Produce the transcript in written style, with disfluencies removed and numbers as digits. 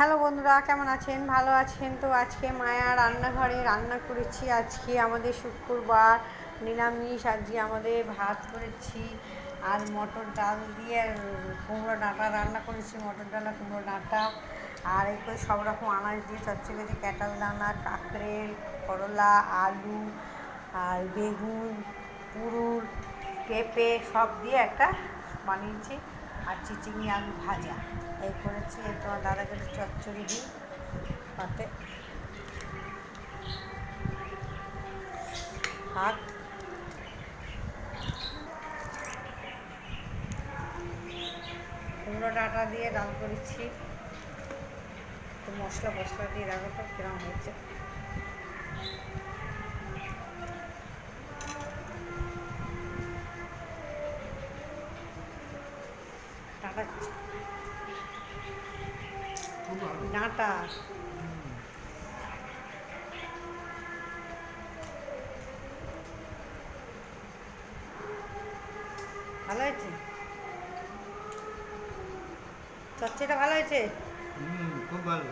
Hello বন্ধুরা, কেমন আছেন? ভালো আছেন তো? আজকে মায়া রান্নাঘরে রান্না করেছি। আজকে আমাদের শুক্রবার, নিরামিষ। আজকে আমাদের ভাত করেছি আর মটর ডাল দিয়ে কুমড়ো ডাঁটা রান্না করেছি। মটর ডাল আর কুমড়ো ডাঁটা আর এই করে সব রকম আনাজ দিয়ে চচ্চড়ি দিয়ে ক্যাটাল দানা, কাঁকড়েল, করলা, আলু আর বেগুন, পুরুল, পেঁপে সব দিয়ে একটা বানিয়েছি। আর চিচিঙি আলু ভাজা এই করেছি। এই তোমার দাদাকে চচ্চড়ি দিই পাতে ভাত। কুমড়ো ডাঁটা দিয়ে ডাল করেছি। একটু মশলা ফসলা দিয়ে রাখো তো কিরম হয়েছে। ডাঁটা ডাঁটা ভালো হয়েছে, চচ্চড়িটা ভালো হয়েছে। খুব ভালো।